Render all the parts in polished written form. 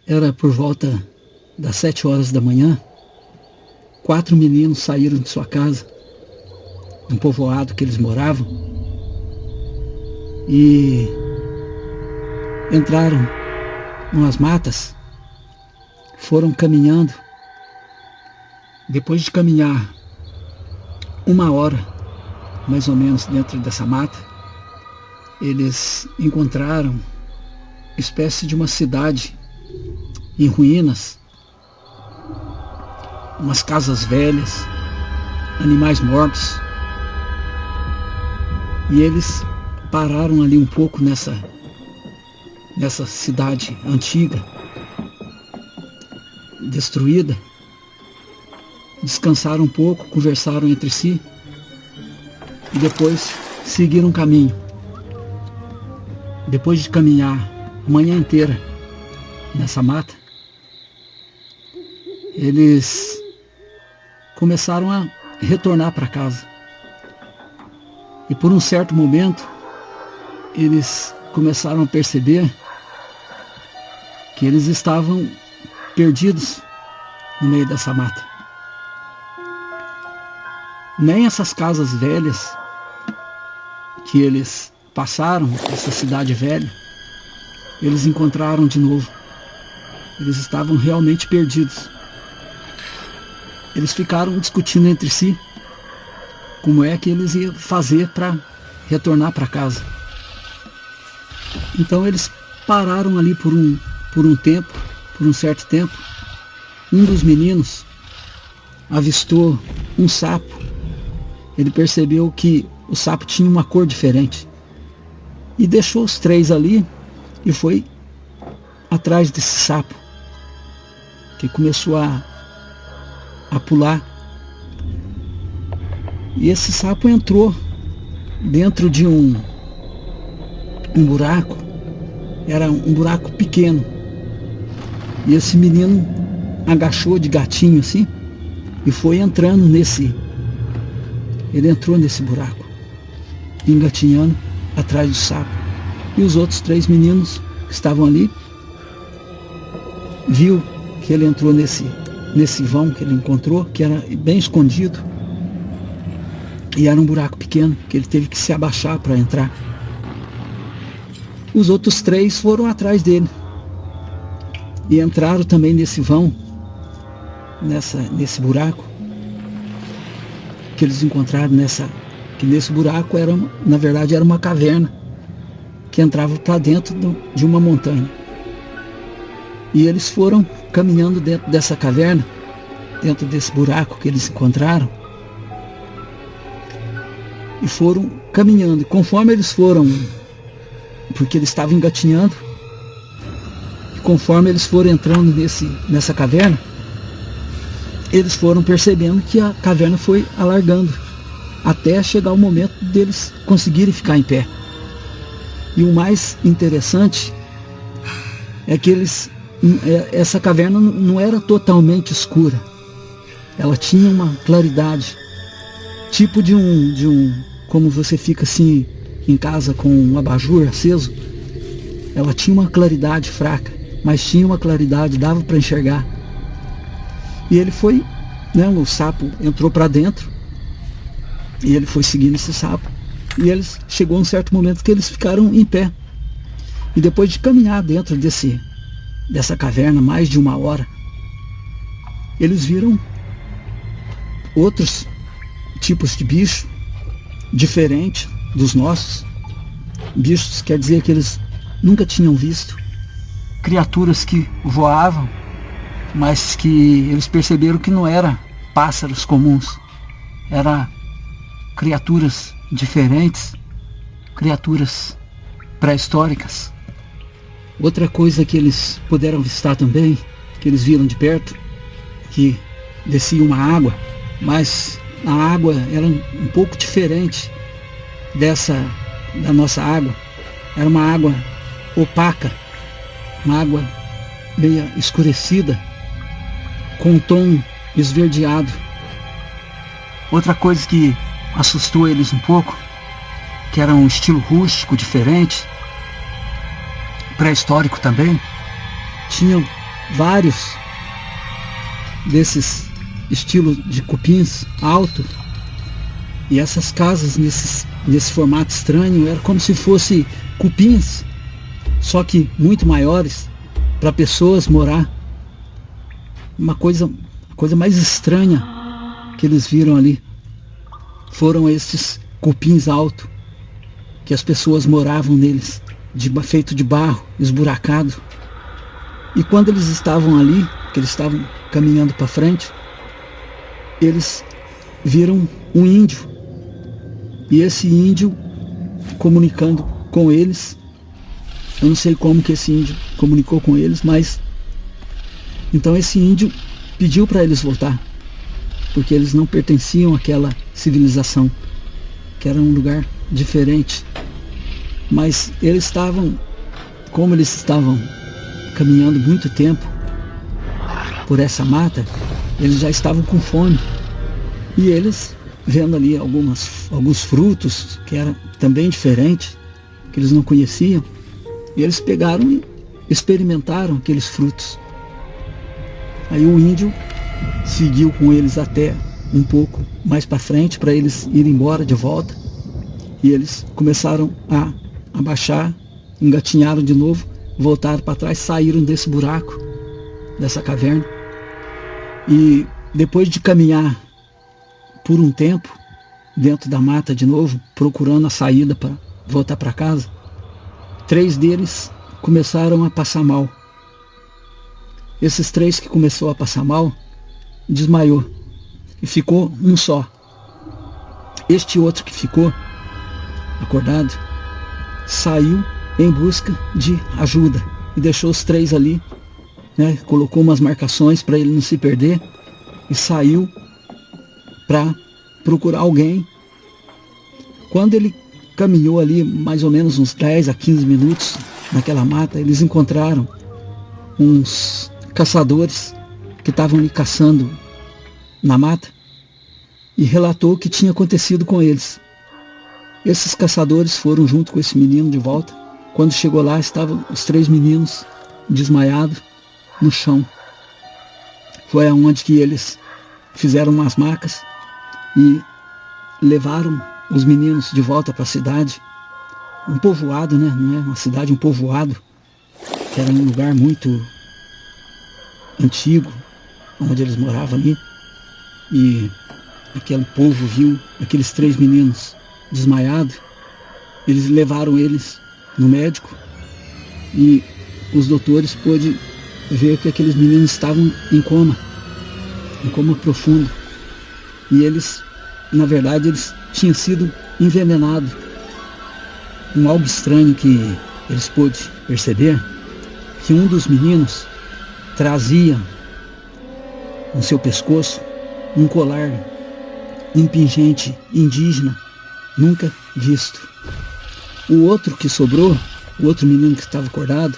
Era por volta das 7 horas da manhã. 4 meninos saíram de sua casa, um povoado que eles moravam, e entraram umas matas, foram caminhando. Depois de caminhar 1 hora, mais ou menos, dentro dessa mata, eles encontraram uma espécie de uma cidade em ruínas, umas casas velhas, animais mortos. E eles pararam ali um pouco nessa cidade antiga, destruída, descansaram um pouco, conversaram entre si e depois seguiram o caminho. Depois de caminhar a manhã inteira nessa mata, eles começaram a retornar para casa. E por um certo momento, eles começaram a perceber que eles estavam perdidos no meio dessa mata. Nem essas casas velhas que eles passaram, essa cidade velha, eles encontraram de novo. Eles estavam realmente perdidos. Eles ficaram discutindo entre si como é que eles iam fazer para retornar para casa. Então eles pararam ali por um certo tempo. Um dos meninos avistou um sapo. Ele percebeu que o sapo tinha uma cor diferente e deixou os 3 ali e foi atrás desse sapo, que começou a pular. E esse sapo entrou dentro de um buraco. Era um buraco pequeno. E esse menino agachou de gatinho assim e foi entrando nesse. Ele entrou nesse buraco, engatinhando atrás do sapo. E os outros 3 meninos que estavam ali viu que ele entrou nesse vão que ele encontrou, que era bem escondido. E era um buraco pequeno, que ele teve que se abaixar para entrar. Os outros 3 foram atrás dele. E entraram também nesse vão, nesse buraco, que eles encontraram que nesse buraco na verdade era uma caverna, que entrava para dentro de uma montanha. E eles foram caminhando dentro dessa caverna, dentro desse buraco que eles encontraram, e foram caminhando. E conforme eles foram, porque eles estavam engatinhando, e conforme eles foram entrando nessa caverna, eles foram percebendo que a caverna foi alargando, até chegar o momento deles conseguirem ficar em pé. E o mais interessante é que essa caverna não era totalmente escura. Ela tinha uma claridade, tipo de como você fica assim em casa com um abajur aceso. Ela tinha uma claridade fraca, mas tinha uma claridade, dava para enxergar. E ele foi, o sapo entrou para dentro, e ele foi seguindo esse sapo, e chegou um certo momento que eles ficaram em pé. E depois de caminhar dentro dessa caverna mais de 1 hora, eles viram outros tipos de bicho, diferente dos nossos. Bichos quer dizer que eles nunca tinham visto. Criaturas que voavam, mas que eles perceberam que não eram pássaros comuns. Eram criaturas diferentes, criaturas pré-históricas. Outra coisa que eles puderam avistar também, que eles viram de perto, que descia uma água, mas a água era um pouco diferente da nossa água. Era uma água opaca, uma água meio escurecida, com um tom esverdeado. Outra coisa que assustou eles um pouco, que era um estilo rústico diferente, pré-histórico também. Tinham vários desses estilos de cupins alto, e essas casas nesse formato estranho era como se fosse cupins, só que muito maiores, para pessoas morar. A coisa mais estranha que eles viram ali foram esses cupins altos, que as pessoas moravam neles, feito de barro, esburacado. E quando eles estavam ali, que eles estavam caminhando para frente, eles viram um índio. E esse índio comunicando com eles, eu não sei como que esse índio comunicou com eles, mas então esse índio pediu para eles voltar, porque eles não pertenciam àquela civilização, que era um lugar diferente. Mas eles estavam, como eles estavam caminhando muito tempo por essa mata, eles já estavam com fome. E eles, vendo ali alguns frutos que eram também diferentes, que eles não conheciam, e eles pegaram e experimentaram aqueles frutos. Aí o índio seguiu com eles até um pouco mais para frente, para eles irem embora de volta. E eles começaram a abaixar, engatinharam de novo, voltaram para trás, saíram desse buraco, dessa caverna. E depois de caminhar por um tempo dentro da mata de novo, procurando a saída para voltar para casa, 3 deles começaram a passar mal. Esses 3 que começou a passar mal, desmaiou e ficou um só. Este outro que ficou acordado saiu em busca de ajuda e deixou os 3 ali, né? Colocou umas marcações para ele não se perder e saiu para procurar alguém. Quando ele caminhou ali mais ou menos uns 10 a 15 minutos naquela mata, eles encontraram uns caçadores que estavam ali caçando na mata, e relatou o que tinha acontecido com eles. Esses caçadores foram junto com esse menino de volta. Quando chegou lá, estavam os 3 meninos desmaiados no chão. Foi aonde que eles fizeram umas macas e levaram os meninos de volta para a cidade, um povoado, né? Não é uma cidade, um povoado, que era um lugar muito antigo, onde eles moravam ali. E aquele povo viu aqueles 3 meninos desmaiados. Eles levaram eles no médico e os doutores pôde ver que aqueles meninos estavam em coma profundo. E eles, na verdade, eles tinham sido envenenados. Algo estranho que eles pôde perceber, que um dos meninos trazia no seu pescoço um colar, um pingente indígena nunca visto. O outro que sobrou, o outro menino que estava acordado,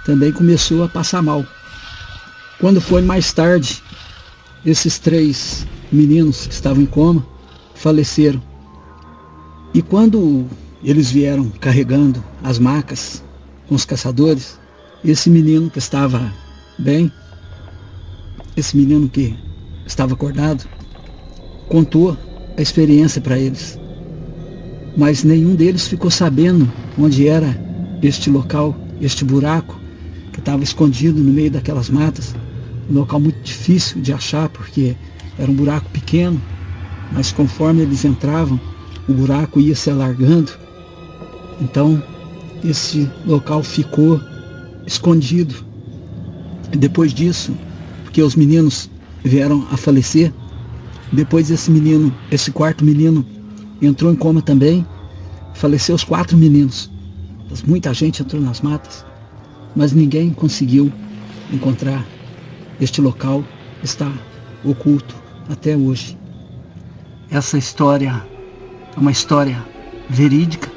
também começou a passar mal. Quando foi mais tarde, esses 3 meninos que estavam em coma faleceram. E quando eles vieram carregando as macas com os caçadores, esse menino que estava bem, esse menino que estava acordado, contou a experiência para eles. Mas nenhum deles ficou sabendo onde era este local, este buraco que estava escondido no meio daquelas matas. Um local muito difícil de achar, porque era um buraco pequeno, mas conforme eles entravam, o buraco ia se alargando. Então, esse local ficou escondido. Depois disso, porque os meninos vieram a falecer, depois esse 4º menino entrou em coma também, faleceu os 4 meninos. Muita gente entrou nas matas, mas ninguém conseguiu encontrar. Este local está oculto até hoje. Essa história é uma história verídica.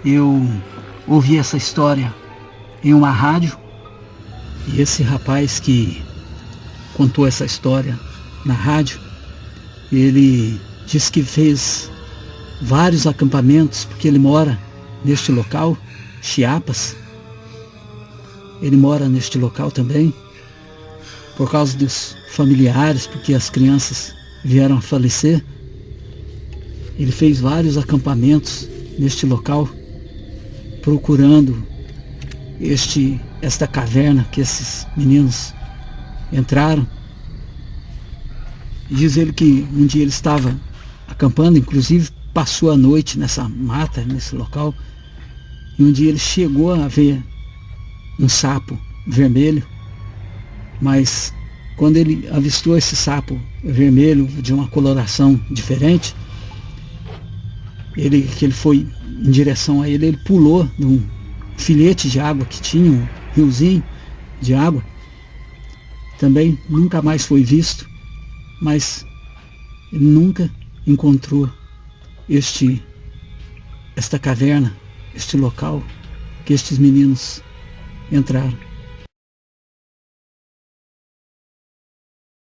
Eu ouvi essa história em uma rádio, e esse rapaz que contou essa história na rádio, ele disse que fez vários acampamentos, porque ele mora neste local, Chiapas, ele mora neste local também, por causa dos familiares, porque as crianças vieram a falecer. Ele fez vários acampamentos neste local, procurando esta caverna que esses meninos entraram. E diz ele que um dia ele estava acampando, inclusive passou a noite nessa mata, nesse local, e um dia ele chegou a ver um sapo vermelho, mas quando ele avistou esse sapo vermelho de uma coloração diferente, ele foi em direção a ele pulou num filete de água que tinha, um riozinho de água. Também nunca mais foi visto, mas ele nunca encontrou esta caverna, este local que estes meninos entraram.